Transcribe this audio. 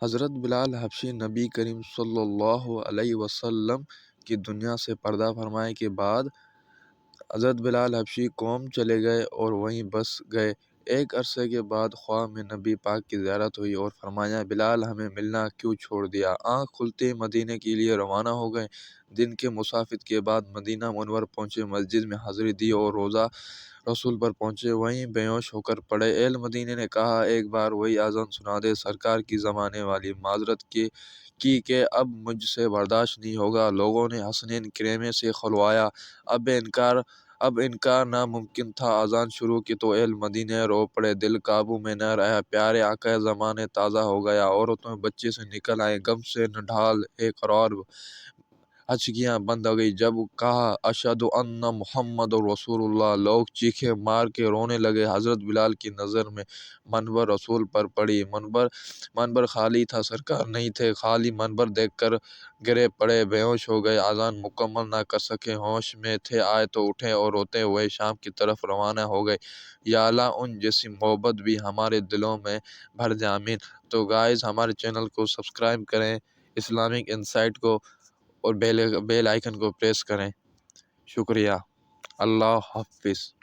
حضرت بلال حبشی نبی کریم صلی اللہ علیہ وسلم کی دنیا سے پردہ فرمانے کے بعد حضرت بلال حبشی قوم چلے گئے اور وہیں بس گئے۔ ایک عرصے کے بعد خواب میں نبی پاک کی زیارت ہوئی اور فرمایا، بلال ہمیں ملنا کیوں چھوڑ دیا؟ آنکھ کھلتے ہی مدینے کے لیے روانہ ہو گئے۔ دن کے مسافت کے بعد مدینہ منور پہنچے، مسجد میں حاضری دی اور روضہ رسول پر پہنچے، وہیں بیہوش ہو کر پڑے۔ اہل مدینے نے کہا، ایک بار وہی اذان سنا دے۔ سرکار کی زمانے والی معذرت کی کہ اب مجھ سے برداشت نہیں ہوگا۔ لوگوں نے حسنین کریمے سے کھلوایا، اب انکار ناممکن تھا۔ اذان شروع کی تو اہل مدینے رو پڑے، دل قابو میں نہ رہا۔ پیارے آقائے زمانے تازہ ہو گیا، عورتوں بچے سے نکل آئے، غم سے نڈھال ہے قرار، ہچکیاں بند ہو گئی۔ جب کہا اشہد ان محمد رسول اللہ، لوگ چیخیں مار کے رونے لگے۔ حضرت بلال کی نظر میں منبر رسول پر پڑی۔ منبر خالی تھا، سرکار نہیں تھے۔ خالی منبر دیکھ کر گرے پڑے، بیہوش ہو گئے، اذان مکمل نہ کر سکے۔ ہوش میں تھے، آئے تو اٹھے اور روتے ہوئے شام کی طرف روانہ ہو گئے۔ یا اللہ ان جیسی محبت بھی ہمارے دلوں میں بھر دے، آمین۔ تو گائز ہمارے چینل کو سبسکرائب کریں، اسلامک انسائٹ کو، اور بیل آئیکن کو پریس کریں۔ شکریہ۔ اللہ حافظ۔